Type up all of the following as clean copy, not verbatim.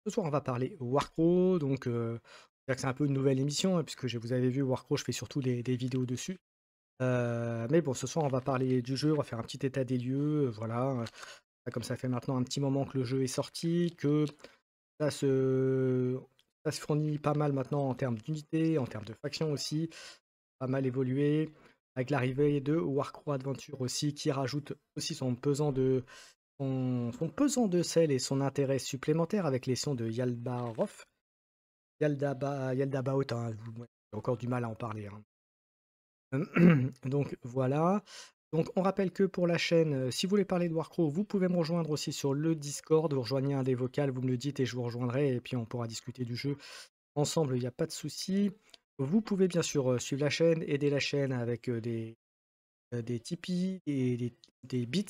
Ce soir, on va parler Warcraft, donc c'est un peu une nouvelle émission, hein, puisque vous avez vu Warcraft, je fais surtout des vidéos dessus. Mais bon, ce soir, on va parler du jeu, on va faire un petit état des lieux, voilà. Comme ça fait maintenant un petit moment que le jeu est sorti, que ça se, ça se fournit pas mal maintenant en termes d'unité, en termes de factions aussi, pas mal évolué, avec l'arrivée de Warcraft Adventure aussi, qui rajoute aussi son pesant de sel et son intérêt supplémentaire avec les sons de Yaldabaoth. Yaldabaoth, hein, ouais, j'ai encore du mal à en parler, hein. Donc voilà. Donc on rappelle que pour la chaîne, si vous voulez parler de Warcraft, vous pouvez me rejoindre aussi sur le Discord. Vous rejoignez un des vocals, vous me le dites et je vous rejoindrai et puis on pourra discuter du jeu ensemble, il n'y a pas de souci. Vous pouvez bien sûr, suivre la chaîne, aider la chaîne avec, des Tipeee, des bits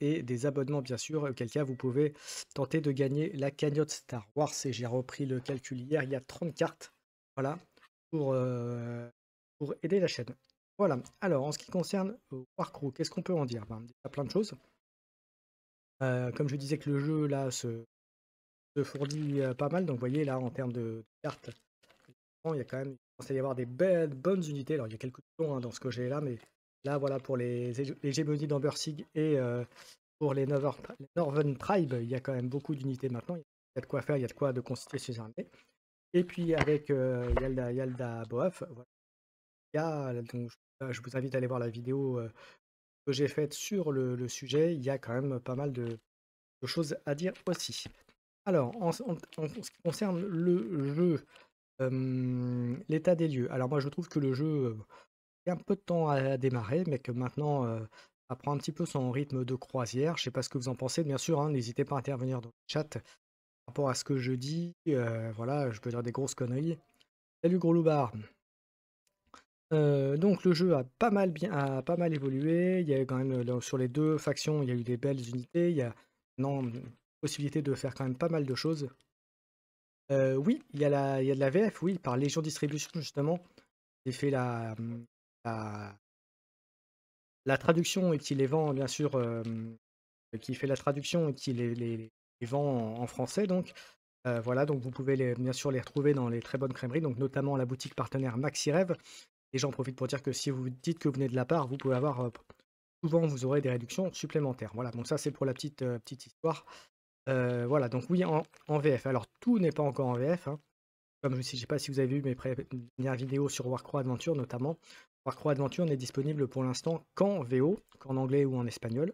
et des abonnements bien sûr, auquel cas vous pouvez tenter de gagner la cagnotte Star Wars et j'ai repris le calcul hier, il y a 30 cartes, voilà, pour aider la chaîne. Voilà, alors en ce qui concerne, Warcraft, qu'est-ce qu'on peut en dire? Ben, déjà plein de choses. Comme je disais que le jeu là se fournit, pas mal, donc vous voyez là en termes de cartes, il y a quand même il commence à y avoir des belles bonnes unités. Alors il y a quelques doublons, hein, dans ce que j'ai là, mais là voilà pour les hégémonies d'Ambersig et pour les Northern Tribes, il y a quand même beaucoup d'unités maintenant. Il y a de quoi faire, il y a de quoi de constituer ses armées. Et puis avec Yalda Boaf, voilà, donc, je vous invite à aller voir la vidéo que j'ai faite sur le sujet. Il y a quand même pas mal de choses à dire aussi. Alors, en ce qui concerne le jeu, l'état des lieux. Alors moi, je trouve que le jeu il y a un peu de temps à démarrer, mais que maintenant, ça prend un petit peu son rythme de croisière. Je sais pas ce que vous en pensez, bien sûr, hein, n'hésitez pas à intervenir dans le chat par rapport à ce que je dis. Voilà, je peux dire des grosses conneries. Salut gros loupard. Donc le jeu a pas mal évolué. Il y a eu quand même sur les deux factions, il y a eu des belles unités. Il y a maintenant possibilité de faire quand même pas mal de choses. Oui, il y a de la VF, oui, par Légion Distribution justement. J'ai fait la la traduction et qui les vend bien sûr, qui fait la traduction et qui les vend en français donc. Voilà, donc vous pouvez bien sûr les retrouver dans les très bonnes crèmeries, donc notamment la boutique partenaire MaxiRêve. Et j'en profite pour dire que si vous dites que vous venez de la part, vous pouvez avoir, souvent vous aurez des réductions supplémentaires. Voilà, donc ça c'est pour la petite histoire. Voilà, donc oui en VF. Alors tout n'est pas encore en VF, hein. Comme je sais pas si vous avez vu mes dernières vidéos sur Warcraft Adventure notamment. Warcraft Adventure n'est disponible pour l'instant qu'en VO, qu'en anglais ou en espagnol.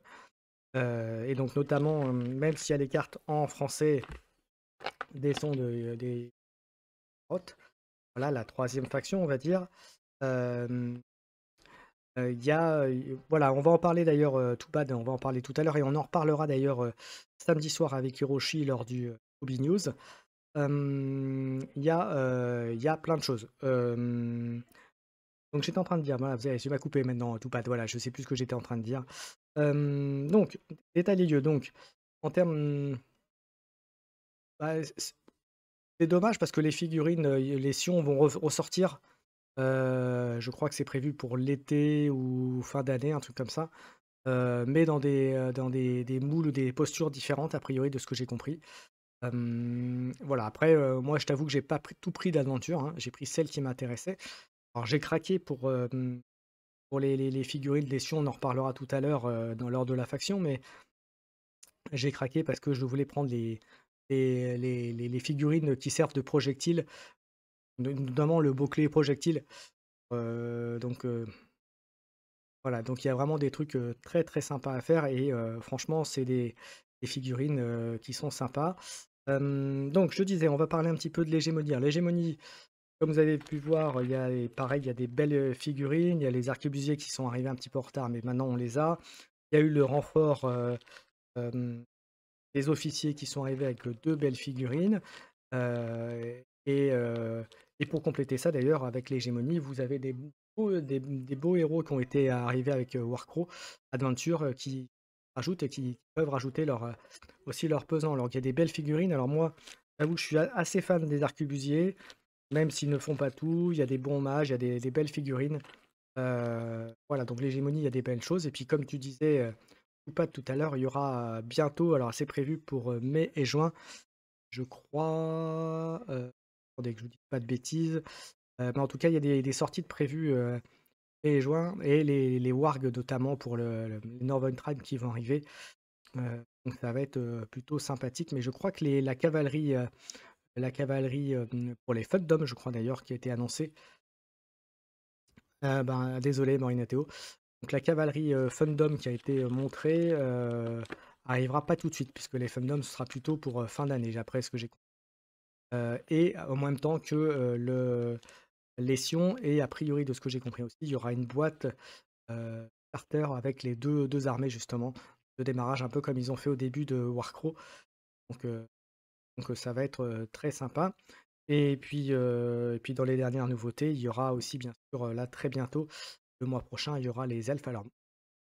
Et donc notamment, même s'il y a les cartes en français des sons des grottes, voilà la troisième faction on va dire. Hem, il y a, voilà, on va en parler d'ailleurs, tout bad, on va en parler tout à l'heure et on en reparlera d'ailleurs, samedi soir avec Hiroshi lors du, Hobby News. Il y a plein de choses. Donc j'étais en train de dire, voilà, tu m'as coupé maintenant, tout bad, voilà, je sais plus ce que j'étais en train de dire. Donc, état des lieux, donc en termes, bah, c'est dommage parce que les figurines, les Sions vont ressortir. Je crois que c'est prévu pour l'été ou fin d'année, un truc comme ça. Mais dans des moules ou des postures différentes, a priori, de ce que j'ai compris. Voilà, après, moi, je t'avoue que j'ai pas tout pris d'aventure, hein. J'ai pris celle qui m'intéressait. Alors j'ai craqué pour les figurines des Sions, on en reparlera tout à l'heure, lors de la faction, mais j'ai craqué parce que je voulais prendre les figurines qui servent de projectiles, notamment le bouclier projectile. Donc voilà, donc il y a vraiment des trucs, très, très sympas à faire et franchement, c'est des figurines, qui sont sympas. Donc je disais, on va parler un petit peu de l'hégémonie. Alors l'hégémonie, comme vous avez pu voir, il y a pareil, il y a des belles, figurines, il y a les arquebusiers qui sont arrivés un petit peu en retard, mais maintenant on les a. Il y a eu le renfort, hem, des officiers qui sont arrivés avec, 2 belles figurines, heu et pour compléter ça d'ailleurs avec l'hégémonie, vous avez des beaux héros qui ont été arrivés avec, Warcraft Adventure, qui rajoutent et qui peuvent rajouter aussi leur pesant. Alors qu'il y a des belles figurines. Alors moi, j'avoue que je suis assez fan des arquebusiers, même s'ils ne font pas tout, il y a des bons mages, il y a des belles figurines. Voilà, donc l'hégémonie, il y a des belles choses et puis comme tu disais, ou pas tout à l'heure, il y aura, bientôt, alors c'est prévu pour, mai et juin, je crois, attendez que je vous dise pas de bêtises, mais en tout cas, il y a des sorties de prévues, et juin et les wargs notamment pour les Northern Tribes qui vont arriver, donc ça va être, plutôt sympathique. Mais je crois que la cavalerie, pour les Thundom, je crois d'ailleurs, qui a été annoncée, ben, désolé Morinateo. Donc la cavalerie, Thundom qui a été, montrée, arrivera pas tout de suite puisque les Thundom ce sera plutôt pour, fin d'année, d'après ce que j'ai compris. Et en même temps que, les Sions et a priori de ce que j'ai compris aussi, il y aura une boîte, starter avec les deux armées justement, de démarrage un peu comme ils ont fait au début de Warcraft. Donc, ça va être, très sympa. Et puis dans les dernières nouveautés, il y aura aussi bien sûr, là très bientôt, le mois prochain, il y aura les elfes. Alors,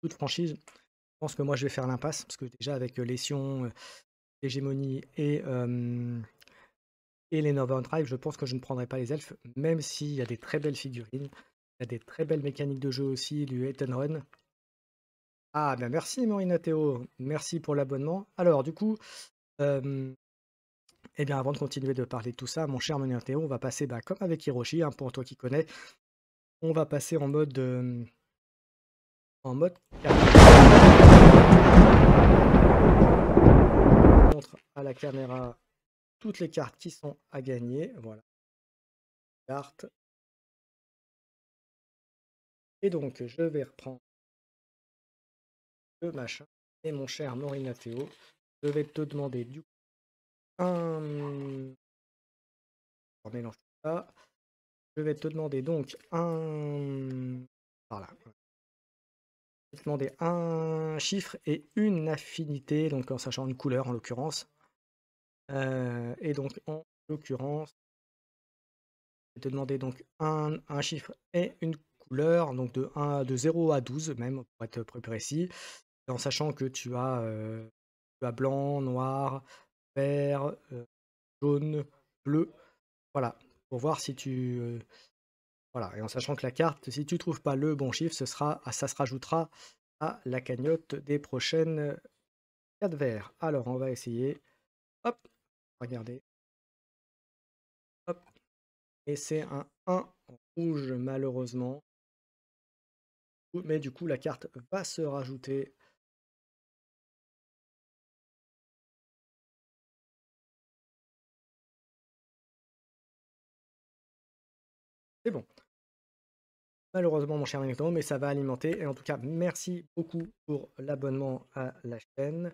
toute franchise, je pense que moi je vais faire l'impasse parce que déjà avec, les Sions, l'hégémonie et les Northern Tribes, je pense que je ne prendrai pas les elfes, même s'il y a des très belles figurines. Il y a des très belles mécaniques de jeu aussi, du hit and run. Ah, ben merci Morinateo, merci pour l'abonnement. Alors du coup, eh bien avant de continuer de parler de tout ça, mon cher Morinateo, on va passer, bah, comme avec Hiroshi, hein, pour toi qui connais, on va passer en mode je montre à la caméra toutes les cartes qui sont à gagner. Voilà, cartes. Et donc je vais reprendre le machin. Et mon cher Morinateo, je vais te demander du coup un. On mélange tout ça. Je vais te demander donc un. Voilà. Je vais te demander un chiffre et une affinité, donc en sachant une couleur en l'occurrence. Et donc en l'occurrence, je vais te demander donc un chiffre et une couleur, donc de 0 à 12 même, pour être plus précis, et en sachant que tu as blanc, noir, vert, jaune, bleu, voilà, pour voir si voilà, et en sachant que la carte, si tu trouves pas le bon chiffre, ça se rajoutera à la cagnotte des prochaines 4 verres. Alors, on va essayer. Hop, regardez. Hop. Et c'est un 1 rouge, malheureusement. Mais du coup, la carte va se rajouter. C'est bon. Malheureusement, mon cher Magneto, mais ça va alimenter. Et en tout cas, merci beaucoup pour l'abonnement à la chaîne.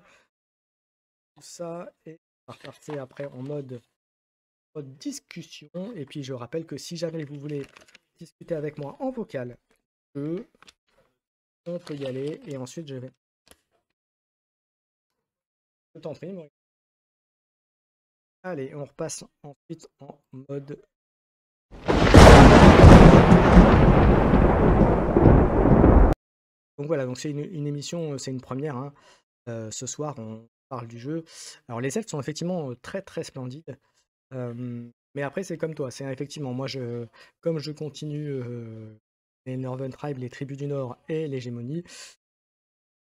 Tout ça, et on va repartir après en mode discussion. Et puis, je rappelle que si jamais vous voulez discuter avec moi en vocal, on peut y aller. Et ensuite, je t'en prie, Maurice. Allez, on repasse ensuite en mode. Donc voilà, donc c'est une émission, c'est une première, hein. Ce soir, on parle du jeu. Alors les elfes sont effectivement, très, très splendides. Mais après, c'est comme toi, c'est effectivement, moi, comme je continue, les Northern Tribes, les tribus du Nord et l'hégémonie,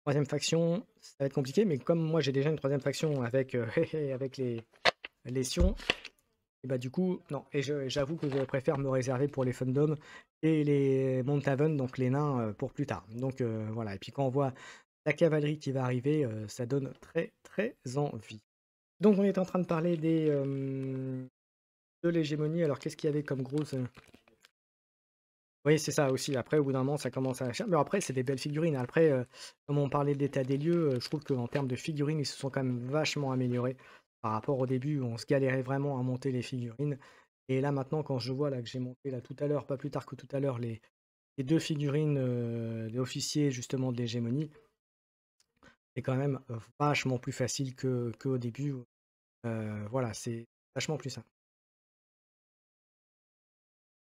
troisième faction, ça va être compliqué, mais comme moi j'ai déjà une troisième faction avec, avec les Sions, et bah du coup, non, et j'avoue que je préfère me réserver pour les Thundom et les Monthaven, donc les nains, pour plus tard. Donc voilà, et puis quand on voit la cavalerie qui va arriver, ça donne très très envie. Donc on est en train de parler de l'hégémonie. Alors qu'est-ce qu'il y avait comme grosse. Oui, c'est ça aussi. Après, au bout d'un moment, ça commence à cher. Mais après, c'est des belles figurines. Après, comme on parlait de l'état des lieux, je trouve qu'en termes de figurines, ils se sont quand même vachement améliorés par rapport au début où on se galérait vraiment à monter les figurines. Et là, maintenant, quand je vois là que j'ai monté là tout à l'heure, pas plus tard que tout à l'heure, les deux figurines des officiers justement de l'hégémonie, c'est quand même vachement plus facile qu'au début. Voilà, c'est vachement plus simple.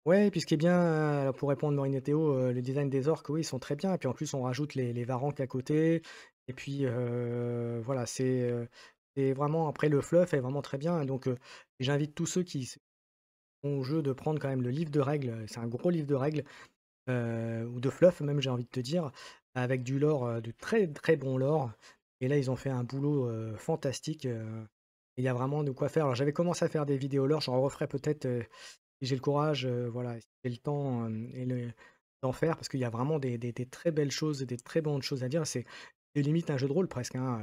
Ouais, et puis ce qui est bien, pour répondre Maureen et Théo, le design des orques, oui, ils sont très bien. Et puis en plus, on rajoute les Varanques à côté. Et puis voilà, c'est vraiment. Après, le fluff est vraiment très bien. Donc, j'invite tous ceux qui sont au jeu de prendre quand même le livre de règles. C'est un gros livre de règles, ou de fluff, même, j'ai envie de te dire, avec du lore, du très très bon lore. Et là, ils ont fait un boulot fantastique. Il y a vraiment de quoi faire. Alors j'avais commencé à faire des vidéos lore, j'en referai peut-être, si j'ai le courage, voilà, si j'ai le temps, d'en faire parce qu'il y a vraiment des très belles choses et des très bonnes choses à dire. C'est limite un jeu de rôle presque, hein,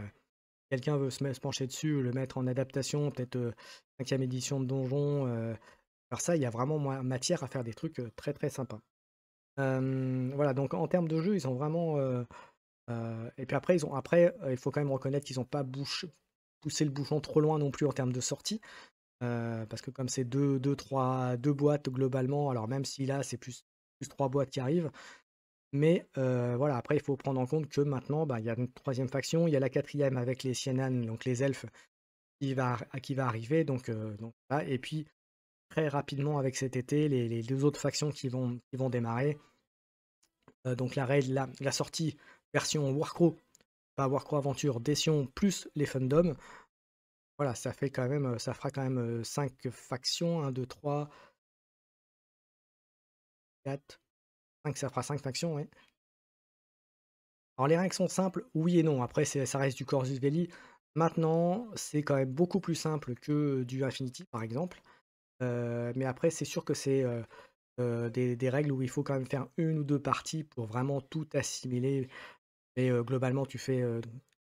quelqu'un veut se pencher dessus, le mettre en adaptation, peut-être, 5e édition de donjon, faire ça, il y a vraiment matière à faire des trucs, très, très sympas. Voilà, donc en termes de jeu, ils ont vraiment, et puis après, il faut quand même reconnaître qu'ils ont pas poussé le bouchon trop loin non plus en termes de sortie, parce que comme c'est 2 boîtes globalement, alors même si là, c'est plus 3 boîtes qui arrivent, mais voilà, après il faut prendre en compte que maintenant, bah, il y a une troisième faction, il y a la quatrième avec les Siennan, donc les elfes, qui va arriver, donc voilà, et puis très rapidement avec cet été, les 2 autres factions qui vont démarrer. Donc la sortie version Warcraft, pas Warcraft Aventure, Dession plus les Fandoms, voilà, ça fait quand même, ça fera quand même, 5 factions, 1, 2, 3, 4, 5, ça fera 5 factions, oui. Alors les règles sont simples, oui et non. Après ça reste du Corvus Belli. Maintenant, c'est quand même beaucoup plus simple que du Infinity, par exemple. Mais après, c'est sûr que c'est, des règles où il faut quand même faire une ou 2 parties pour vraiment tout assimiler. Et globalement, tu fais,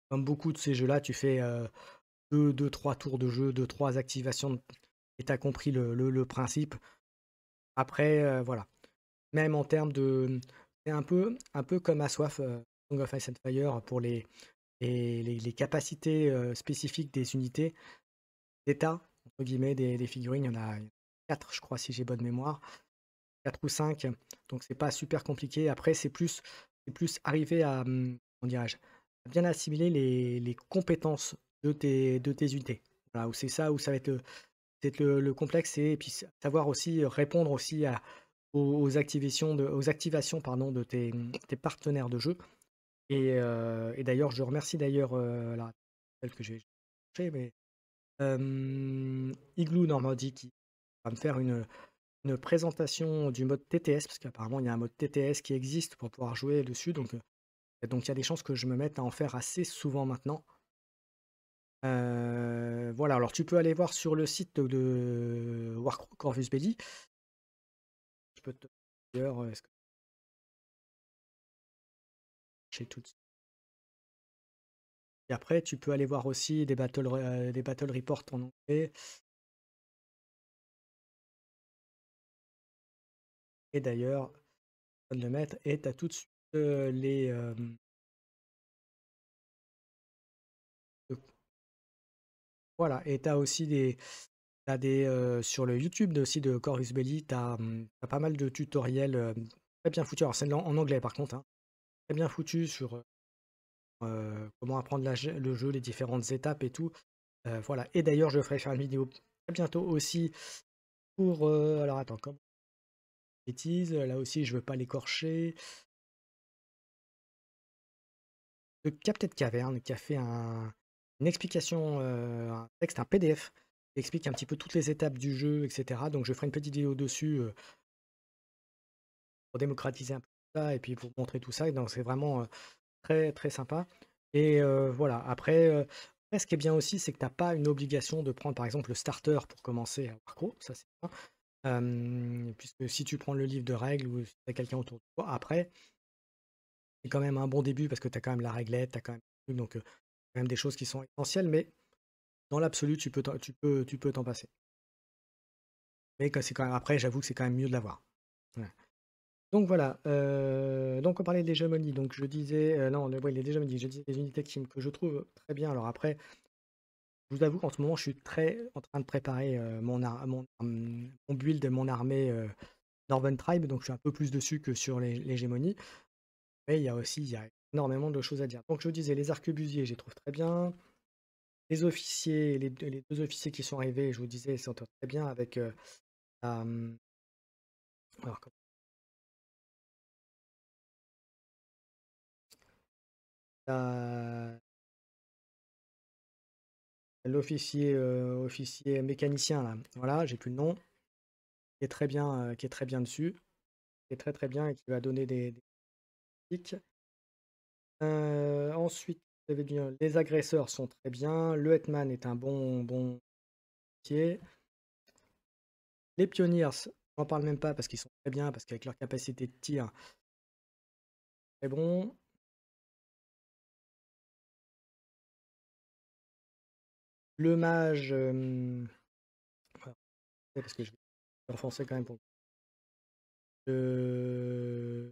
comme beaucoup de ces jeux-là, tu fais, 2-3 tours de jeu, 2-3 activations et tu as compris le principe. Après, voilà. Même en termes de c'est un peu comme Assoif, Song of Ice and Fire pour les capacités, spécifiques des unités, d'état, entre guillemets, des figurines. Il y en a 4, je crois, si j'ai bonne mémoire. 4 ou 5, donc c'est pas super compliqué. Après, c'est plus arriver à, comment dirais-je? À bien assimiler les compétences de tes unités. Voilà, où c'est ça, où ça va être, peut-être le complexe et puis savoir aussi, répondre aussi aux activations pardon, de tes partenaires de jeu et d'ailleurs, je remercie d'ailleurs, alors celle que j'ai cherché, mais Igloo Normandy qui va me faire une présentation du mode TTS, parce qu'apparemment il y a un mode TTS qui existe pour pouvoir jouer dessus, donc il y a des chances que je me mette à en faire assez souvent maintenant. Voilà, alors tu peux aller voir sur le site de War Corvus Belli. Je peux te d'ailleurs, est-ce que j'ai tout et après tu peux aller voir aussi des battle reports en anglais et d'ailleurs, je viens de le mettre et tu as tout de suite, les, voilà et tu as aussi sur le YouTube aussi de Corvus Belli, tu as, pas mal de tutoriels, très bien foutus. Alors c'est en anglais par contre, hein, très bien foutus sur, comment apprendre le jeu, les différentes étapes et tout. Voilà et d'ailleurs je ferai faire une vidéo très bientôt aussi pour, alors attends, comment bêtise, là aussi je veux pas l'écorcher, de Captain Caverne qui a fait une explication, un texte, un PDF qui explique un petit peu toutes les étapes du jeu et cetera. Donc je ferai une petite vidéo dessus, pour démocratiser un peu ça et puis pour montrer tout ça et donc c'est vraiment, très, très sympa et voilà. Après ce qui est bien aussi, c'est que tu as pas une obligation de prendre, par exemple, le starter pour commencer à Warcraft, ça c'est bien. Puisque si tu prends le livre de règles ou si tu as quelqu'un autour de toi, après, c'est quand même un bon début parce que tu as quand même la réglette, tu as quand même donc quand même des choses qui sont essentielles, mais dans l'absolu, tu peux t'en passer. Mais c'est quand même après, j'avoue que c'est quand même mieux de l'avoir. Ouais. Donc voilà, donc on parlait de l'hégémonie, donc je disais, non, ouais, l'hégémonie, je disais des unités que je trouve très bien. Alors après, je vous avoue qu'en ce moment, je suis très en train de préparer, mon build, mon armée, Northern Tribe, donc je suis un peu plus dessus que sur l'hégémonie. Mais il y a énormément de choses à dire. Donc je vous disais, les arquebusiers, je les trouve très bien. Les officiers, les 2 officiers qui sont arrivés, je vous disais, ils s'entendent très bien avec, la, alors la officier mécanicien là, voilà, j'ai plus le nom, qui est très bien dessus, qui est très, très bien et qui va donner des tics. Ensuite vous avez dit, les agresseurs sont très bien, le hetman est un bon pied. Les pionniers, j'en parle même pas parce qu'ils sont très bien, parce qu'avec leur capacité de tir, très bon. Le mage, voilà, parce que je vais enfoncer quand même pour le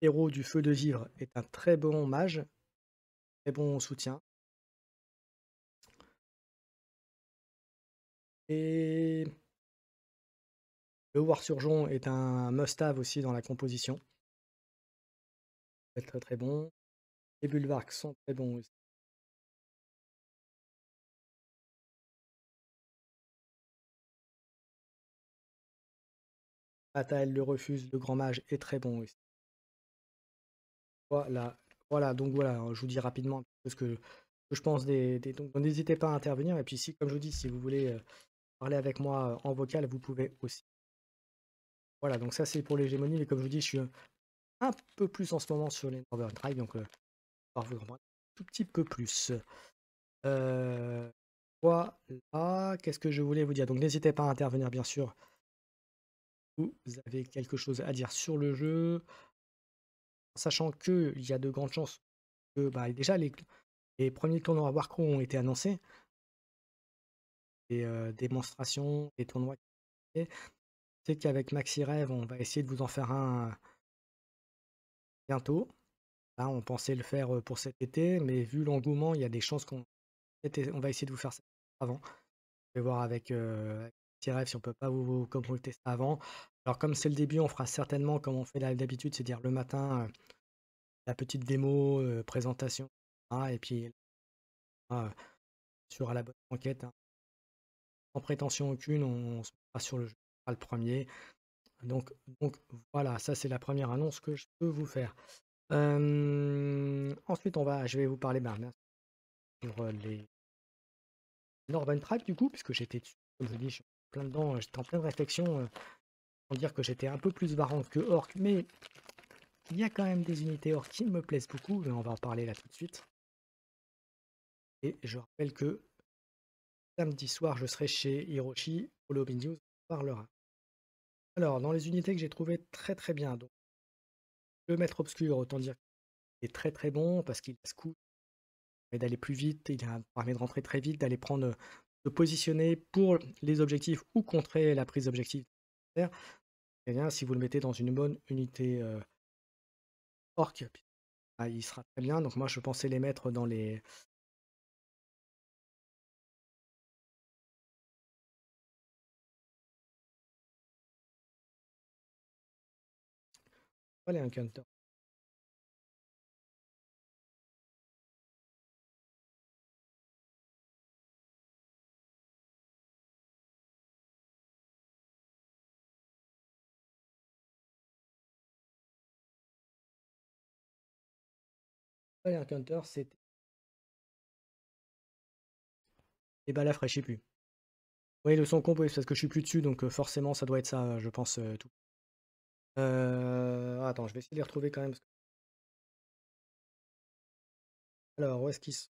héros du feu de vivre est un très bon mage, très bon soutien. Et le War Surgeon est un must-have aussi dans la composition. C'est très très bon. Les Bulwarks sont très bons aussi. Atael le refuse, le grand mage est très bon aussi. Voilà, voilà, donc voilà, je vous dis rapidement un petit peu ce que je pense donc n'hésitez pas à intervenir. Et puis si, comme je vous dis, si vous voulez parler avec moi en vocal, vous pouvez aussi. Voilà, donc ça c'est pour l'hégémonie, mais comme je vous dis, je suis un peu plus en ce moment sur les Northern Tribes, donc alors vous comprendre un tout petit peu plus. Euh, voilà, qu'est-ce que je voulais vous dire? Donc n'hésitez pas à intervenir, bien sûr. Vous avez quelque chose à dire sur le jeu, sachant qu'il y a de grandes chances que bah, déjà les premiers tournois Warcraft ont été annoncés, des démonstrations, des tournois. C'est qu'avec Maxi Rêve, on va essayer de vous en faire un bientôt. Là, on pensait le faire pour cet été, mais vu l'engouement, il y a des chances on va essayer de vous faire ça avant. Je vais voir avec Maxi Rêve si on peut pas vous concocter ça avant. Alors comme c'est le début, on fera certainement comme on fait d'habitude, c'est-à-dire le matin, la petite démo, présentation, et puis euh, sur à la bonne enquête, hein. Sans prétention aucune, on se mettra sur le jeu, on sera le premier. Donc, donc voilà, ça c'est la première annonce que je peux vous faire. Ensuite, je vais vous parler sur les Northern Tribes du coup, puisque j'étais dessus, comme je dis, je suis plein dedans, j'étais en pleine réflexion, pour dire que j'étais un peu plus Varang que Orc, mais il y a quand même des unités Orc qui me plaisent beaucoup, mais on va en parler là tout de suite. Et je rappelle que samedi soir, je serai chez Hiroshi, pour le News, on parlera. Alors, dans les unités que j'ai trouvées très très bien, donc le Maître Obscur, autant dire qu'il est très très bon parce qu'il a ce coup d'aller plus vite, permet de rentrer très vite, d'aller prendre, de positionner pour les objectifs ou contrer la prise d'objectif. Et bien, si vous le mettez dans une bonne unité orc, il sera très bien. Donc moi, je pensais les mettre dans les. Pas les Encounters. Pas les Encounters, c'était les balafres, je sais plus. Oui, le son compo, c'est parce que je suis plus dessus, donc forcément, ça doit être ça, je pense, tout. Attends, je vais essayer de les retrouver quand même. Alors, où est-ce qu'ils sont?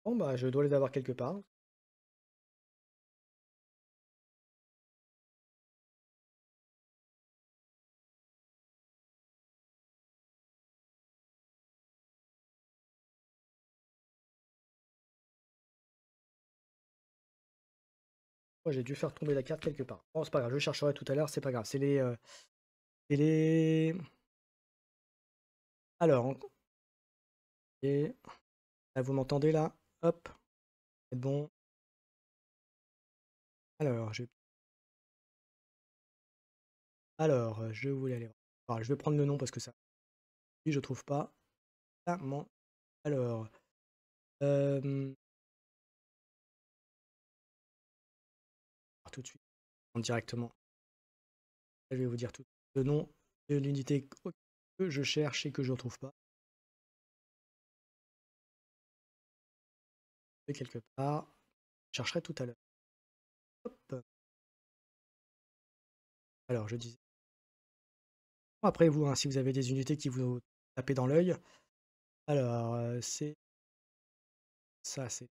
Bon, bah, je dois les avoir quelque part. Moi, j'ai dû faire tomber la carte quelque part. Bon, c'est pas grave, je chercherai tout à l'heure, c'est pas grave. C'est les... Alors, et... là, vous m'entendez là? Hop, c'est bon. Alors, je voulais aller voir. Alors, je vais prendre le nom parce que ça, si je trouve pas. Ah, alors, euh, tout de suite, directement. Je vais vous dire tout le nom de l'unité que je cherche et que je ne retrouve pas. De quelque part. Je chercherai tout à l'heure. Hop. Alors, je disais. Après vous, hein, si vous avez des unités qui vous tapent dans l'œil. Alors, c'est ça, c'est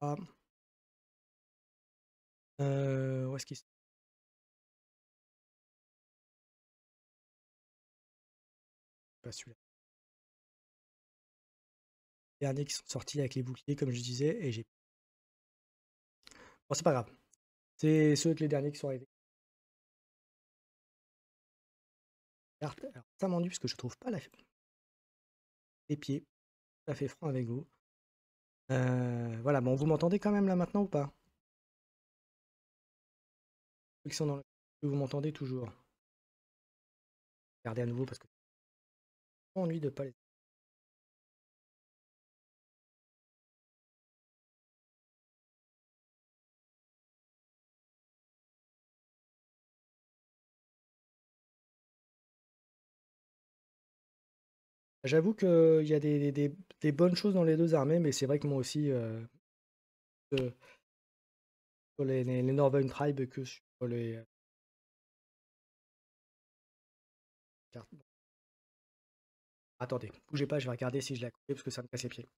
ah, où est-ce qu'ils sont? Pas celui-là. Les derniers qui sont sortis avec les boucliers, comme je disais, et j'ai. Bon, c'est pas grave. C'est ceux que les derniers qui sont arrivés. Carte. Alors, ça m'ennuie parce que je trouve pas les pieds. Ça fait franc avec vous. Voilà, bon, vous m'entendez quand même là maintenant ou pas? Ceux qui sont dans le... Vous m'entendez toujours? Regardez à nouveau parce que ça m'ennuie de pas les... J'avoue qu'il y a des bonnes choses dans les deux armées, mais c'est vrai que moi aussi, euh, sur les Northern Tribes que sur les cartes. Bon, attendez, bougez pas, je vais regarder si je l'ai à côté parce que ça me casse les pieds.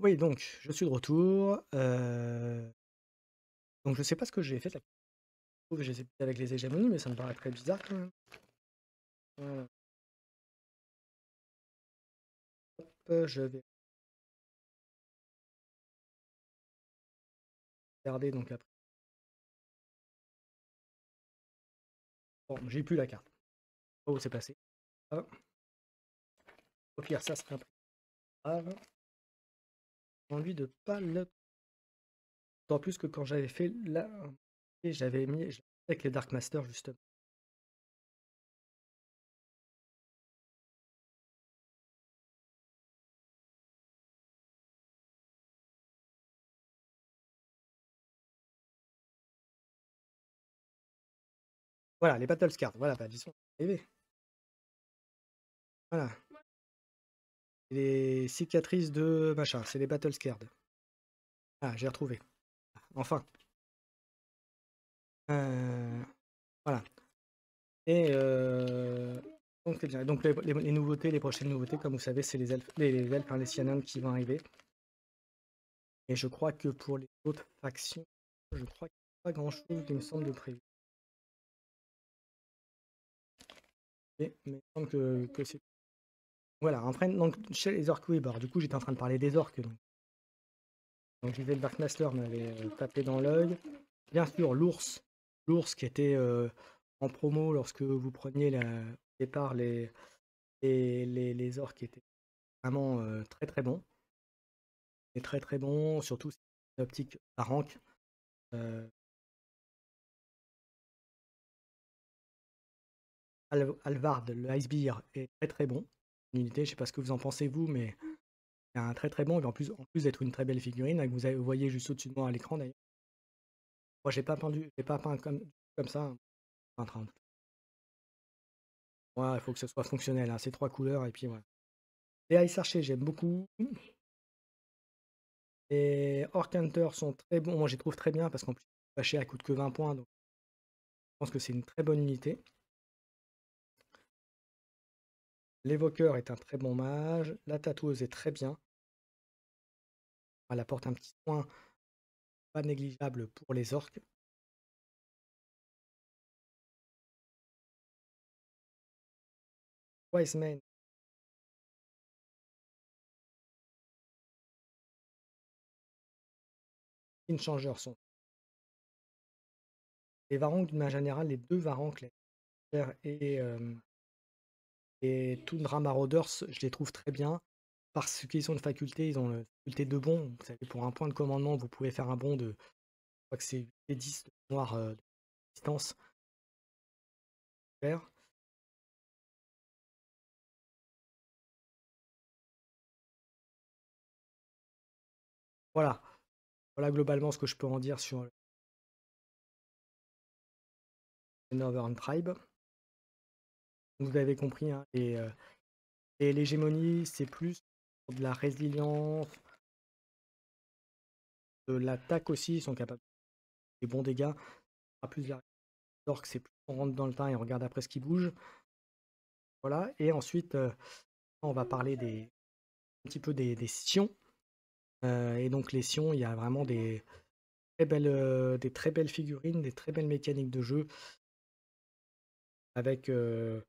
Oui, donc, je suis de retour. Donc, je sais pas ce que j'ai fait. J'ai fait avec les hégémonies, mais ça me paraît très bizarre quand même. Voilà. Hop, je vais regarder donc après. Bon, j'ai plus la carte. Oh, c'est passé. Ah. Au pire, ça serait un peu grave. J'ai envie de pas le. D'autant plus que quand j'avais fait là, j'avais mis avec les Dark Masters justement. Voilà, les Battle Scars. Voilà, bah, ils sont arrivés. Voilà. Les cicatrices de machin, c'est les Battle Scars. Ah, j'ai retrouvé. Enfin. Voilà. Et donc, c'est bien. Donc les nouveautés, les prochaines nouveautés, comme vous savez, c'est les elfes, hein, les Cyanons qui vont arriver. Et je crois que pour les autres factions, je crois qu'il n'y a pas grand-chose, il me semble, de prévu. Mais il me semble que c'est... Voilà, après, donc, chez les orques, oui, bah, du coup, j'étais en train de parler des orques. Donc je disais, le Darkmaster m'avait tapé dans l'œil. Bien sûr, l'ours qui était en promo lorsque vous preniez au départ les orques qui étaient vraiment très très bons. Et très très bons, surtout si c'est une optique à rank. Euh, Alvard, le Icebear, est très très bon. Une unité, je sais pas ce que vous en pensez vous, mais c'est un très très bon. Et en plus d'être une très belle figurine, que vous voyez juste au-dessus de moi à l'écran d'ailleurs. Moi j'ai pas peint comme ça, hein. En train. Ouais, il faut que ce soit fonctionnel, hein, ces trois couleurs, et puis voilà. Les Ice Archers, j'aime beaucoup. Les Orc Hunters sont très bons. Moi, je les trouve très bien parce qu'en plus, fâché à coûte que 20 points, donc je pense que c'est une très bonne unité. L'évoqueur est un très bon mage. La tatoueuse est très bien. Elle apporte un petit soin pas négligeable pour les orques. Wiseman, Skin Changer sont les Varanques d'une manière générale, les 2 Varanques, les Changer et Tundra Marauders, je les trouve très bien parce qu'ils ont une faculté, ils ont la faculté de bond. Vous savez, pour un point de commandement, vous pouvez faire un bond de, je crois que c'est 8 et 10 de mémoire, de distance vers. Voilà, voilà globalement ce que je peux en dire sur les Northern Tribe. Vous avez compris, hein, et l'hégémonie, c'est plus de la résilience, de l'attaque aussi, ils sont capables de des bons dégâts. Pas plus la orque, c'est plus on rentre dans le temps et on regarde après ce qui bouge. Voilà, et ensuite, on va parler un petit peu des sions. Et donc les sions, il y a vraiment des très belles figurines, des très belles mécaniques de jeu avec de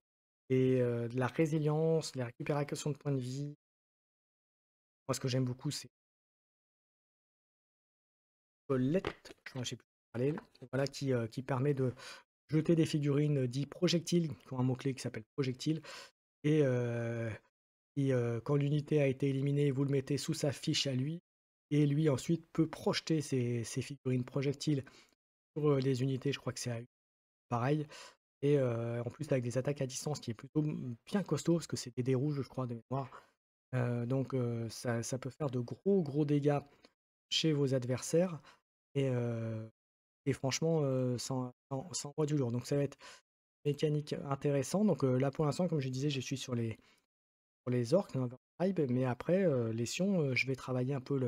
la résilience, la récupération de points de vie. Moi, ce que j'aime beaucoup, c'est Colette, je ne sais plus parler, voilà, qui permet de jeter des figurines dites projectiles, qui ont un mot-clé qui s'appelle projectile, et quand l'unité a été éliminée, vous le mettez sous sa fiche à lui, et lui ensuite peut projeter ses figurines projectiles sur les unités, je crois que c'est à pareil, et en plus avec des attaques à distance qui est plutôt bien costaud, parce que c'est des dés rouges, je crois, de mémoire. Donc ça peut faire de gros dégâts chez vos adversaires, et, franchement, ça envoie du lourd. Donc ça va être mécanique intéressant. Donc là pour l'instant, comme je disais, je suis sur les orques, dans Overtribe, mais après, les sions, je vais travailler un peu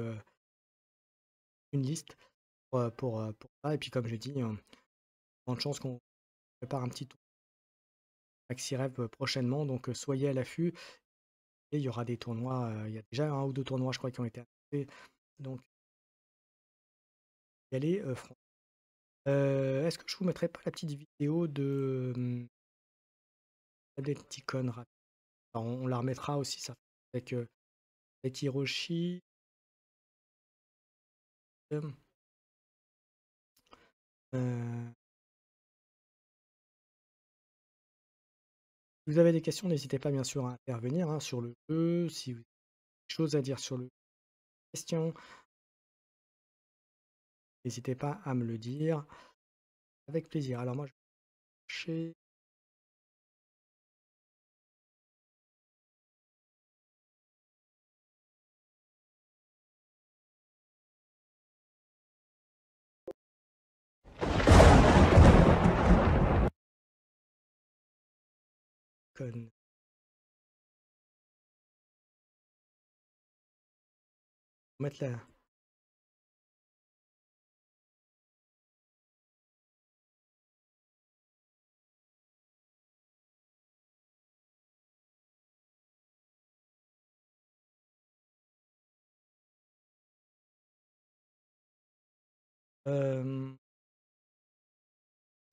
une liste pour ça. Et puis comme je dis, grande chance qu'on prépare un petit tour Maxi Rêve prochainement, donc soyez à l'affût. Et il y aura des tournois, il y a déjà un ou deux tournois, je crois, qui ont été annoncés. Donc, y aller, franc. Est-ce que je vous mettrai pas la petite vidéo de Adepticon rapide? Alors, on la remettra aussi, ça, avec Hiroshi. Euh, si vous avez des questions, n'hésitez pas bien sûr à intervenir, hein, sur le jeu. Si vous avez des choses à dire sur le question, n'hésitez pas à me le dire. Avec plaisir. Alors moi, je vais chercher Con. Mettre la...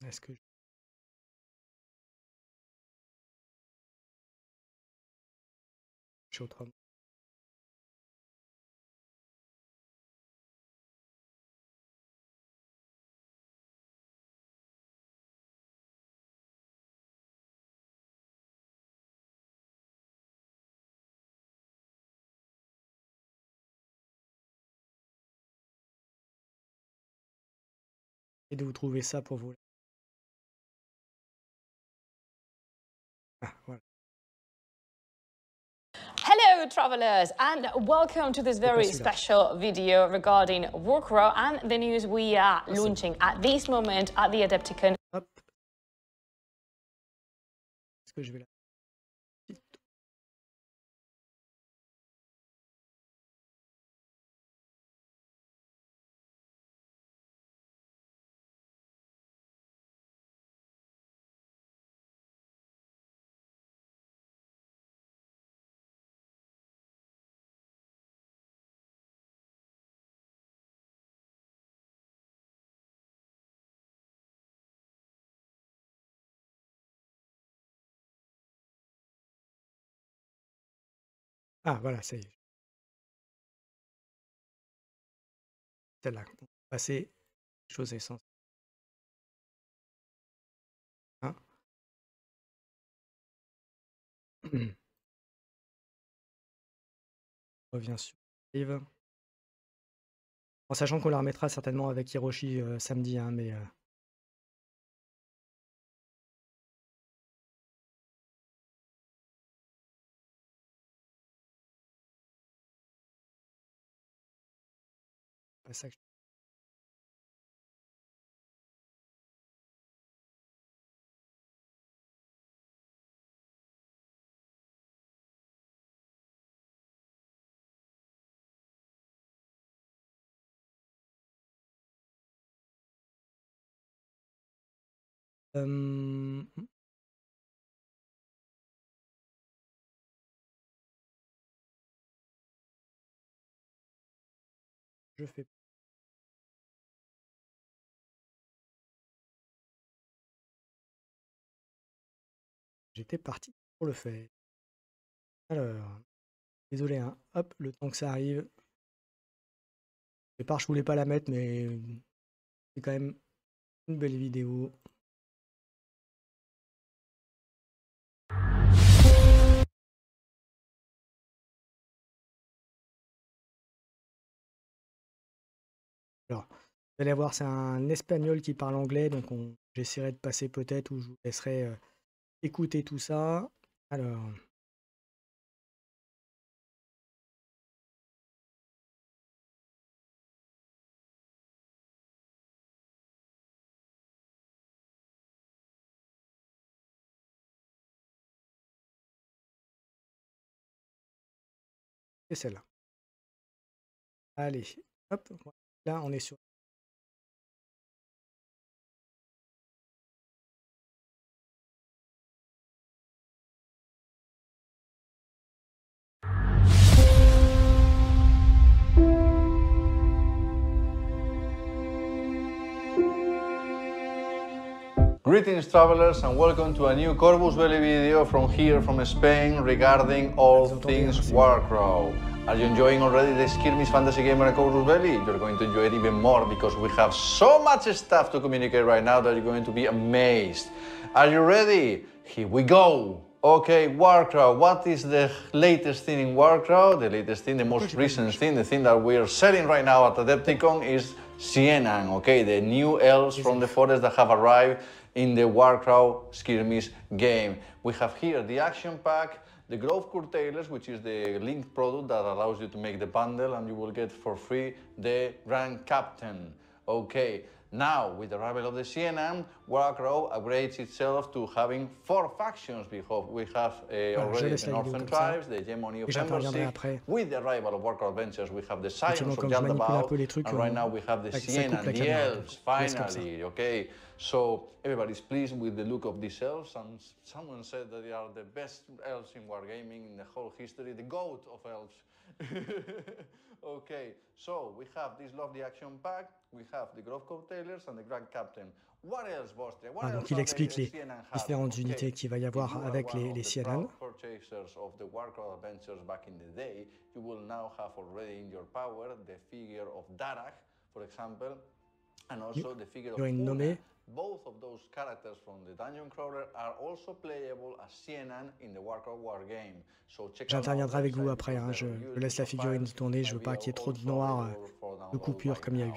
Est-ce que je suis autrement? Et de vous trouver ça pour vous. Ah, voilà. Hello travelers and welcome to this very special video regarding Warcraft and the news we are launching at this moment at the Adepticon. Hop. Est-ce que je vais là? Ah voilà, ça y est. Celle-là. On va passer chose essentielle. Hein. On revient sur live. En sachant qu'on la remettra certainement avec Hiroshi samedi, hein, mais pas ça que je- je fais. J'étais parti pour le faire. Alors, désolé, hein. Hop, le temps que ça arrive. Au départ, je voulais pas la mettre, mais c'est quand même une belle vidéo. Alors, vous allez voir, c'est un espagnol qui parle anglais, donc j'essaierai de passer peut-être, ou je vous laisserai écouter tout ça. Alors, c'est celle-là. Allez, hop, là on est sur. Greetings travelers and welcome to a new Corvus Belli video from here from Spain regarding all things Warcraft. Are you enjoying already the Skirmish Fantasy Gamer at Corvus Belli? You're going to enjoy it even more because we have so much stuff to communicate right now that you're going to be amazed. Are you ready? Here we go! Okay, Warcraft, what is the latest thing in Warcraft? The latest thing, the most recent thing, the thing that we are selling right now at Adepticon is Sienan, okay, the new elves from the forest that have arrived in the Warcraft Skirmish game. We have here the action pack, the Grove Curtailers, which is the linked product that allows you to make the bundle, and you will get for free the Grand Captain. Okay, now with the arrival of the Sienan, Warcraft upgrades itself to having 4 factions. We have already the Northern Tribes, the Hegemony of Embersieg. With the arrival of Warcraft Adventures, we have the Scions of Yaldabaoth, and right now we have the Sienan, the elves, finally, okay? So everybody's pleased with the look of these elves, and someone said that they are the best elves in wargaming in the whole history, the GOAT of elves. Okay, so we have this lovely action pack, we have the Grove Curtailers and the Grand Captain. What else, Vostre? What else Donc il explique les différentes unités qu'il va y avoir avec les Sienan. Purchasers of the Warcraft Adventures back in the day, you will now have already in your power the figure of Darak, for example, and also the figure of Una. Both of those characters from the Dungeon Crawler are also playable as Sienan in the Warcraft War game. So j'interviendrai avec vous après, hein. Je laisse la figurine tourner, je veux pas qu'il y ait trop de noir, de coupures comme il y a eu.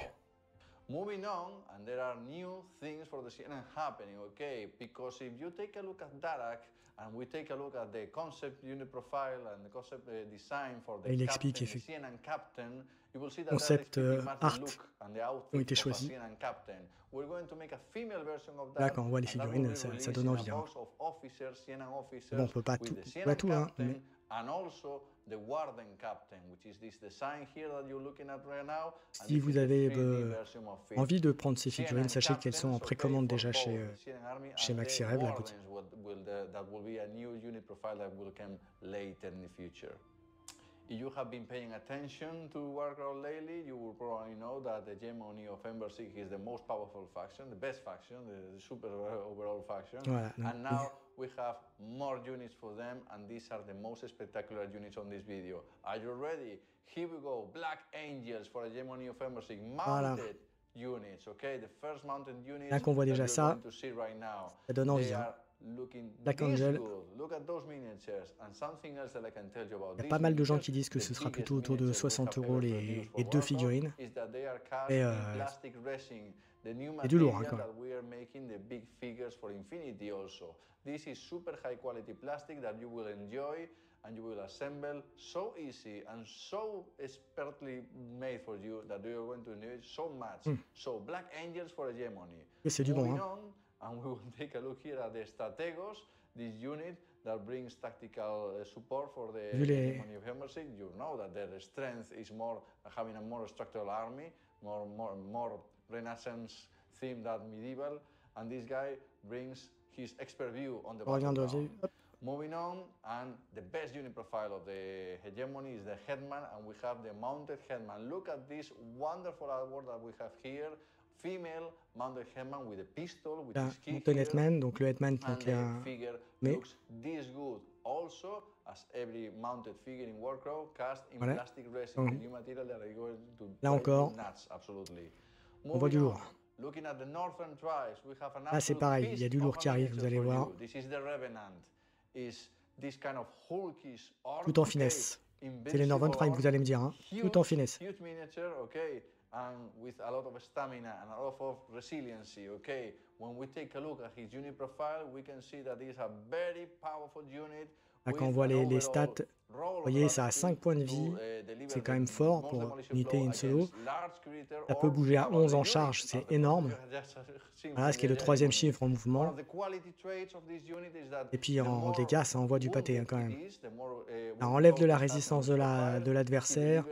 Moving on, and there are new things for the Sienan happening, okay? Because if you take a look at Darak, and we take a look at the concept unit profile and the concept design for the Sienan Captain, you will see that concept art ont été choisis. Là, quand on voit les figurines, ça donne envie. Hein. Bon, on peut pas tout, hein, mais... Si vous avez envie de prendre ces figurines, sachez qu'elles sont en précommande déjà chez Maxi Rêve, la boutique. If you have been paying attention to Warcraft lately, you will probably know that the Hegemony of Ember Sig is the most powerful faction, the best faction, the super overall faction. Voilà, and now we have more units for them, and these are the most spectacular units on this video. Are you ready? Here we go. Black Angels for Hegemony of Ember Sig, mounted units, okay? The first mounted units là qu'on voit déjà ça, ça donne envie. Hein. Black Angel. Il y a pas mal de gens qui disent que ce sera plutôt autour de 60 € les deux figurines. Et c'est du lourd hein, quand même. This is super high quality plastic that you will enjoy and you will assemble so easy and so expertly made for you that you are going to enjoy so much. So Black Angels for Hegemony. C'est du bon. Hein. And we will take a look here at the Strategos, this unit that brings tactical support for the Hegemony of Ember Sig. You know that their strength is more having a more structural army, more Renaissance theme than medieval, and this guy brings his expert view on the battleground. Moving on, and the best unit profile of the Hegemony is the Headman, and we have the mounted Headman. Look at this wonderful artwork that we have here. Female mounted Headman with a pistol, with his key here, Headman, donc le Headman and the figure looks this good. Also, as every mounted figure in Warcraft, cast in plastic resin, the new material that are going to là encore, nuts, absolutely. On voit du lourd. Looking at the Northern Tribes, we have an là c'est pareil, il y a du lourd qui arrive, vous allez voir. This is the Revenant. Is this kind of hulkish tout en finesse. C'est les Northern Tribes, vous allez me dire, hein. Tout en finesse. Huge miniature, okay. And with a lot of stamina and a lot of resiliency, okay? When we take a look at his unit profile, we can see that he is a very powerful unit. Là, quand on voit les stats, vous voyez, ça a 5 points de vie, c'est quand même fort pour unité in solo. Ça peut bouger à 11 en charge, c'est énorme. Voilà, ce qui est le 3e chiffre en mouvement. Et puis en dégâts, ça envoie du pâté hein, quand même. Ça enlève de la résistance de l'adversaire.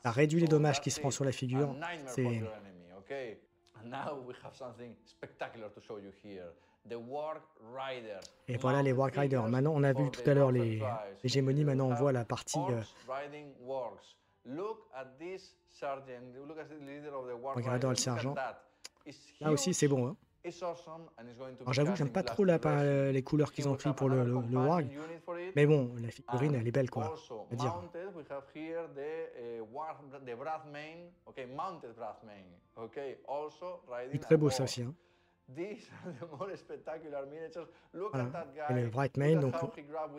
Ça réduit les dommages qui se prend sur la figure. C'est... Et voilà les Warg Riders. Maintenant, on a vu tout à l'heure les Hégémonies. Maintenant, on voit la partie. Regardons le sergent. Là aussi, c'est bon. Hein. Alors j'avoue que j'aime pas trop les couleurs qu'ils ont pris pour le Warg, mais bon, la figurine elle est belle quoi, à dire. C'est très beau ça aussi. Hein. Voilà. Et le Wraithmane, donc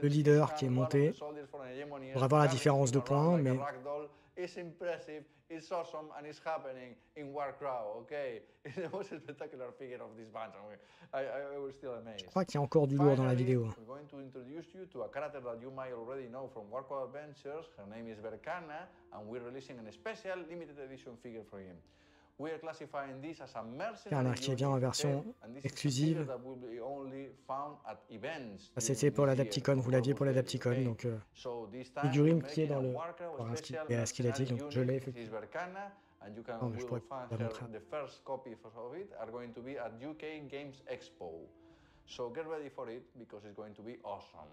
le leader qui est monté, pour avoir la différence de points, mais... It's impressive, it's awesome, and it's happening in Warcraft, okay? It's the most spectacular figure of this bunch. I was still amazed. Je crois qu'il y a encore du lourd dans la vidéo. We're going to introduce you to a character that you might already know from Warcraft Adventures. Her name is Berkana, and we're releasing a special limited edition figure for him. Berkana qui vient en version exclusive. C'était pour l'Adepticon, vous l'aviez pour l'Adepticon, donc figurine qui est dans le... Voilà ce qu'il a dit, donc je l'ai effectivement. Non, mais je pourrais la montrer. So get ready for it because it's going to be awesome.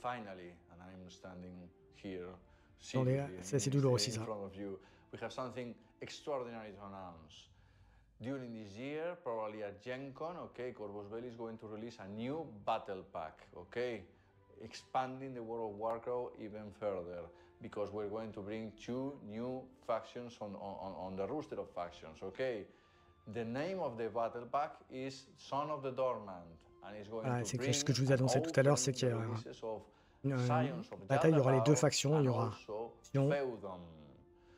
Finally, and I'm standing here. C'est douloureux aussi ça. We have something extraordinary to announce. During this year, probably at Gen Con, okay, Corvus Belli is going to release a new battle pack, okay? Expanding the World of Warcraft even further, because we're going to bring 2 new factions on the roster of factions, okay? The name of the battle pack is Son of the Dormant, and it's going to bring ce que je vous annonçais tout à l'heure, c'est qu'il y aura une bataille, il y aura les 2 factions, il y aura Sion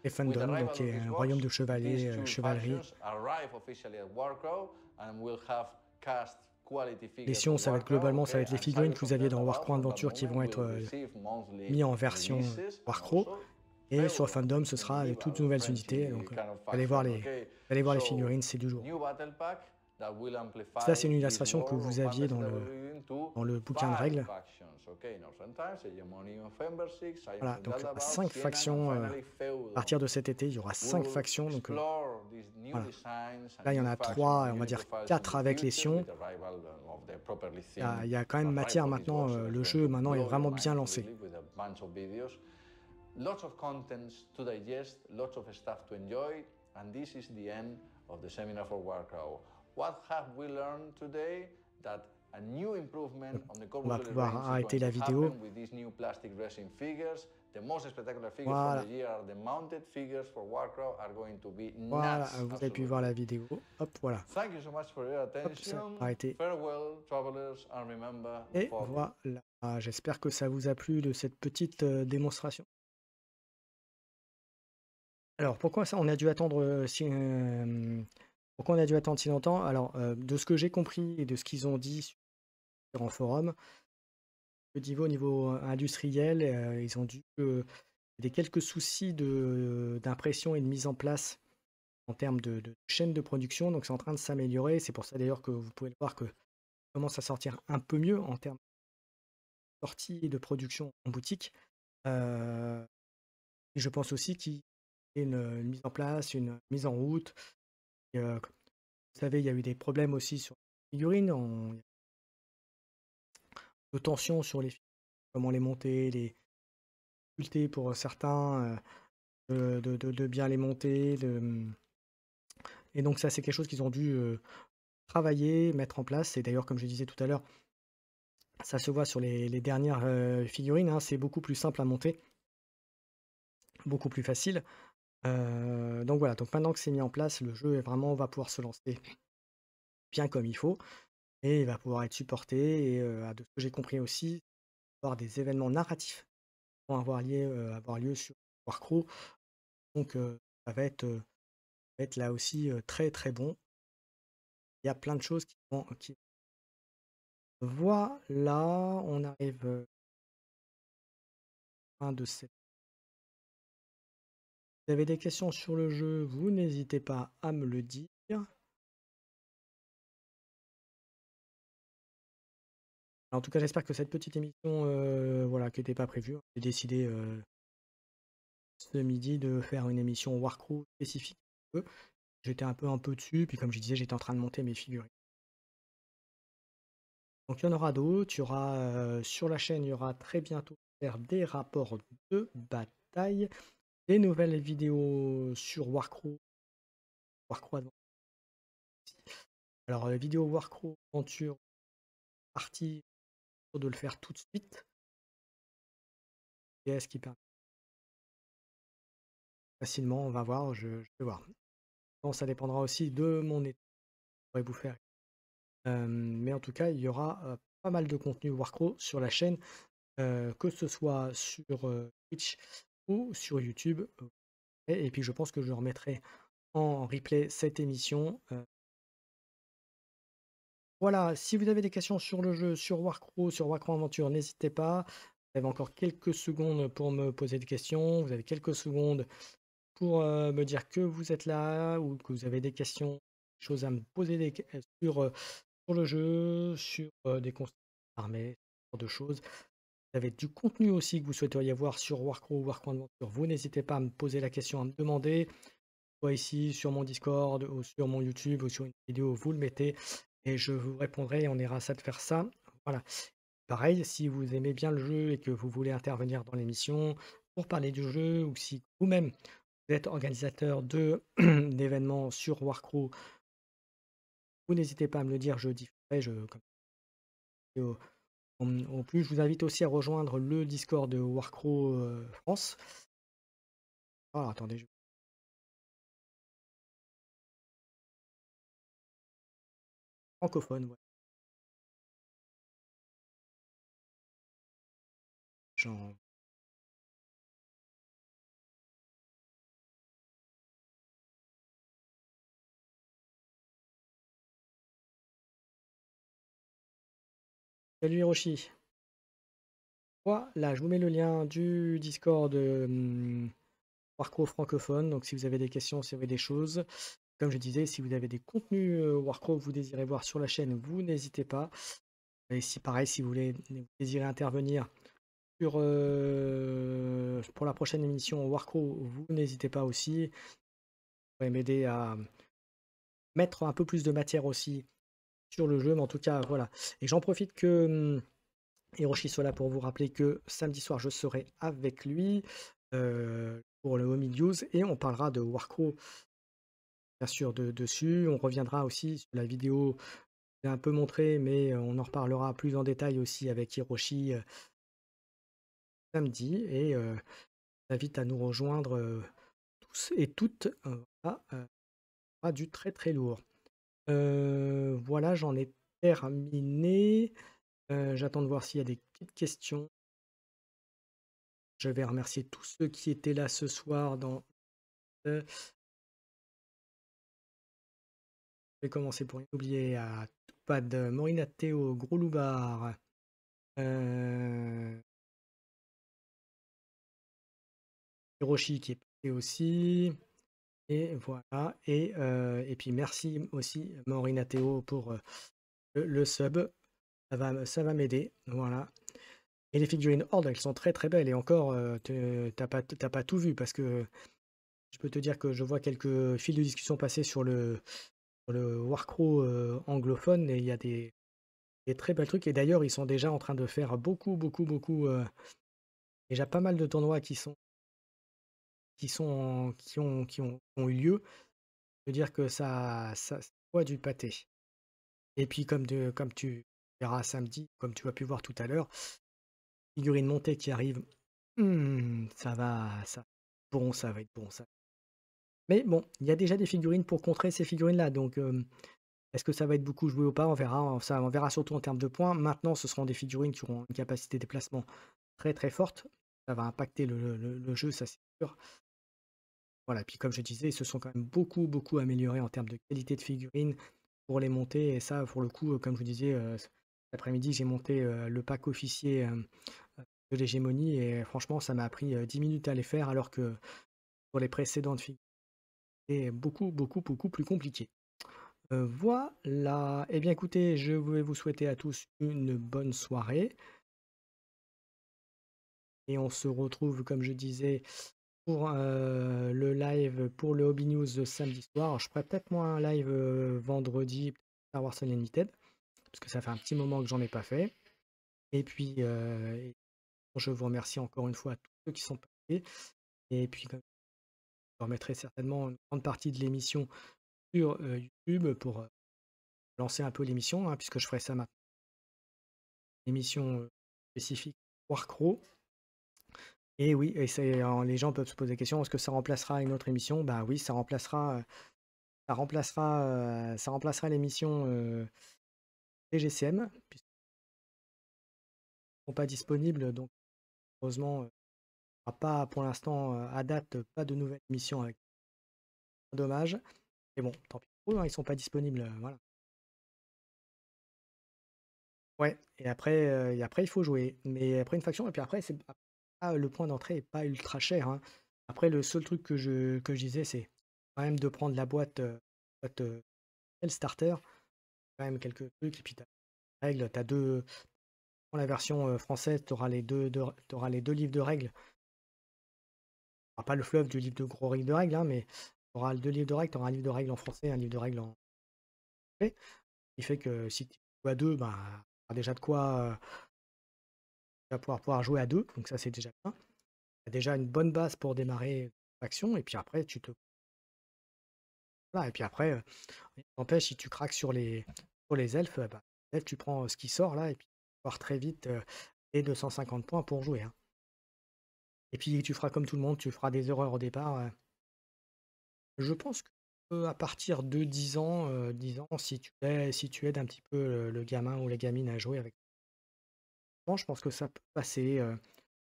et Fandom, donc qui est un royaume de chevaliers, chevalerie. Les Sion, ça va être globalement, ça va être les figurines que vous aviez dans Warcraft Adventure qui vont être mis en version Warcraft. Et sur Fandom, ce sera toutes nouvelles unités. Donc, allez voir les figurines, c'est du jour. Ça, c'est une illustration que vous aviez dans le bouquin de règles. Voilà, donc 5 factions. À partir de cet été, il y aura 5 factions. Donc, voilà. Là, il y en a 3, on va dire 4 avec les Sion. Il y a quand même matière maintenant. Le jeu maintenant est vraiment bien lancé. bunch of videos. Lots of contents to digest, lots of stuff to enjoy, and this is the end of the seminar for Warcraft. What have we learned today? That a new improvement on the Corvus Belli range is going to happen with these new plastic resin figures. The most spectacular figures from the year are the mounted figures for Warcraft are going to be nuts. Vous avez pu voir la vidéo. Hop, voilà. Thank you so much for your attention. Farewell, travelers, and remember. Et voilà. J'espère que ça vous a plu de cette petite démonstration. Alors, pourquoi ça, on a dû attendre pourquoi on a dû attendre si longtemps? Alors, de ce que j'ai compris et de ce qu'ils ont dit sur en forum, au niveau industriel, ils ont dû des quelques soucis d'impression et de mise en place en termes de chaîne de production, donc c'est en train de s'améliorer. C'est pour ça d'ailleurs que vous pouvez le voir que ça commence à sortir un peu mieux en termes de sortie et de production en boutique. Et je pense aussi qu'il y a une mise en place, une mise en route. Et, vous savez, il y a eu des problèmes aussi sur les figurines, de tension sur les figurines, comment les monter, les difficultés pour certains, de bien les monter. Et donc ça, c'est quelque chose qu'ils ont dû travailler, mettre en place. Et d'ailleurs, comme je disais tout à l'heure, ça se voit sur les dernières figurines, hein, c'est beaucoup plus simple à monter, beaucoup plus facile. Donc voilà, donc maintenant que c'est mis en place, le jeu va pouvoir se lancer bien comme il faut. Et il va pouvoir être supporté. Et de ce que j'ai compris aussi, il va y avoir des événements narratifs qui vont avoir lieu sur Warcraft. Donc ça va être là aussi très très bon. Il y a plein de choses qui vont. Voilà, on arrive à la fin de cette. Si vous avez des questions sur le jeu, vous n'hésitez pas à me le dire. En tout cas, j'espère que cette petite émission, voilà, qui n'était pas prévue, j'ai décidé ce midi de faire une émission Warcraft spécifique. J'étais un peu dessus, puis comme je disais, j'étais en train de monter mes figurines. Donc il y en aura d'autres, il y aura sur la chaîne, il y aura très bientôt faire des rapports de bataille, des nouvelles vidéos sur Warcraft Adventure. Alors vidéo Warcraft Adventure partie de le faire tout de suite. Et est-ce qui permet facilement, on va voir, je vais voir. Bon, ça dépendra aussi de mon état. Je pourrais vous faire. Mais en tout cas, il y aura pas mal de contenu Warcraft sur la chaîne, que ce soit sur Twitch ou sur YouTube. Et puis je pense que je remettrai en replay cette émission. Voilà, si vous avez des questions sur le jeu, sur Warcraft Adventure, n'hésitez pas. Vous avez encore quelques secondes pour me poser des questions. Vous avez quelques secondes pour me dire que vous êtes là ou que vous avez des questions, des choses à me poser sur le jeu, sur des conseils armés, ce genre de choses. Vous avez du contenu aussi que vous souhaiteriez voir sur Warcraft Adventure. Vous n'hésitez pas à me poser la question, à me demander, soit ici sur mon Discord ou sur mon YouTube ou sur une vidéo, vous le mettez et je vous répondrai et on ira ça de faire ça. Voilà. Pareil, si vous aimez bien le jeu et que vous voulez intervenir dans l'émission pour parler du jeu ou si vous-même vous êtes organisateur d'événements sur Warcraft, vous n'hésitez pas à me le dire, je diffuserai. En plus, je vous invite aussi à rejoindre le Discord de Warcraft France. Ah, attendez. Francophone, ouais. Salut Hiroshi. Voilà, je vous mets le lien du Discord Warcraft francophone. Donc si vous avez des questions, si vous avez des choses, comme je disais, si vous avez des contenus Warcraft que vous désirez voir sur la chaîne, vous n'hésitez pas. Et si pareil, si vous désirez intervenir pour la prochaine émission Warcraft, vous n'hésitez pas aussi. Vous pourrez m'aider à mettre un peu plus de matière aussi sur le jeu, mais en tout cas, voilà. Et j'en profite que Hiroshi soit là pour vous rappeler que samedi soir, je serai avec lui pour le Home News et on parlera de Warcraft, bien sûr, dessus. On reviendra aussi sur la vidéo que j'ai un peu montrée, mais on en reparlera plus en détail aussi avec Hiroshi samedi. Et je vous invite à nous rejoindre tous et toutes. Voilà, du très très lourd. Voilà, j'en ai terminé. J'attends de voir s'il y a des petites questions. Je vais remercier tous ceux qui étaient là ce soir dans. Je vais commencer pour oublier à Toupad, Maureen Théo, Gros Loubard, Hiroshi qui est passé aussi. Et voilà. Et puis merci aussi Maureen Théo pour le sub. Ça va m'aider. Voilà. Et les figurines Horde, elles sont très très belles. Et encore, t'as pas tout vu parce que je peux te dire que je vois quelques fils de discussion passer sur le Warcraft anglophone et il y a des très belles trucs. Et d'ailleurs, ils sont déjà en train de faire beaucoup, déjà pas mal de tournois qui ont eu lieu. Je veux dire que ça voit du pâté. Et puis, comme tu verras samedi, comme tu as pu voir tout à l'heure, figurines montées qui arrivent. Ça va être bon, ça. Mais bon, il y a déjà des figurines pour contrer ces figurines-là, donc est-ce que ça va être beaucoup joué ou pas? On verra, on verra surtout en termes de points. Maintenant, ce seront des figurines qui auront une capacité de déplacement très très forte. Ça va impacter le jeu, ça c'est sûr. Voilà, puis comme je disais, ils se sont quand même beaucoup améliorés en termes de qualité de figurines pour les monter. Et ça, pour le coup, comme je vous disais, cet après-midi, j'ai monté le pack officier de l'hégémonie et franchement, ça m'a pris 10 minutes à les faire alors que pour les précédentes figurines, c'était beaucoup plus compliqué. Voilà. Eh bien, écoutez, je vais vous souhaiter à tous une bonne soirée. Et on se retrouve, comme je disais, pour le live pour le Hobby News samedi soir. Alors, je ferai peut-être moi un live vendredi, Star Wars Unlimited, parce que ça fait un petit moment que j'en ai pas fait. Et puis, je vous remercie encore une fois à tous ceux qui sont passés. Et puis, je remettrai certainement une grande partie de l'émission sur YouTube pour lancer un peu l'émission, hein, puisque je ferai ça maintenant. Émission spécifique Warcraft. Et oui, et les gens peuvent se poser la question, est-ce que ça remplacera une autre émission? Bah oui, ça remplacera l'émission TGCM, puisqu'ils ne sont pas disponibles, donc heureusement, il n'y aura pas pour l'instant, à date, pas de nouvelle émission avec dommage. Et bon, tant pis pour eux, hein, ils ne sont pas disponibles, voilà. Ouais, et après il faut jouer. Mais après une faction, et puis après, le point d'entrée n'est pas ultra cher, hein. Après, le seul truc que je disais, c'est quand même de prendre la boîte, le starter, quand même quelques trucs, et puis tu as les règles, tu as deux. Dans la version française, tu auras les deux livres de règles. Pas le fleuve du livre de gros livres de règles, hein, mais tu auras deux livres de règles, tu auras un livre de règles en français, un livre de règles en anglais. Ce qui fait que si tu joues à deux, bah, tu auras déjà de quoi tu vas pouvoir jouer à deux, donc ça c'est déjà bien. Tu as déjà une bonne base pour démarrer l'action, et puis après Voilà, et puis après, n'empêche, si tu craques sur les elfes, bah, les elfes, tu prends ce qui sort là, et puis tu vas voir très vite les 250 points pour jouer, hein. Et puis tu feras comme tout le monde, tu feras des erreurs au départ. Je pense que à partir de 10 ans, si tu aides un petit peu le gamin ou la gamine à jouer avec. Bon, je pense que ça peut passer. Je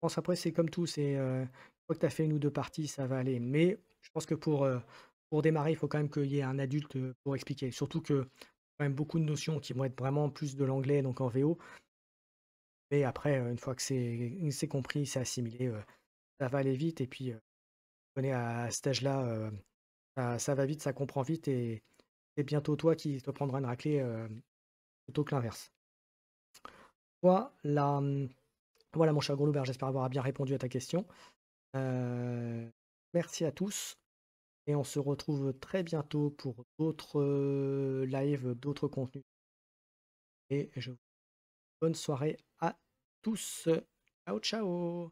pense après, c'est comme tout, une fois que tu as fait une ou deux parties, ça va aller. Mais je pense que pour démarrer, il faut quand même qu'il y ait un adulte pour expliquer. Surtout que quand même beaucoup de notions qui vont être vraiment plus de l'anglais, donc en VO. Mais après, une fois que c'est compris, c'est assimilé, ça va aller vite. Et puis, on est à cet âge-là, ça va vite, ça comprend vite. Et c'est bientôt toi qui te prendras une raclée plutôt que l'inverse. Voilà, voilà mon cher Gros j'espère avoir bien répondu à ta question. Merci à tous. Et on se retrouve très bientôt pour d'autres lives, d'autres contenus. Et bonne soirée à tous. Ciao, ciao.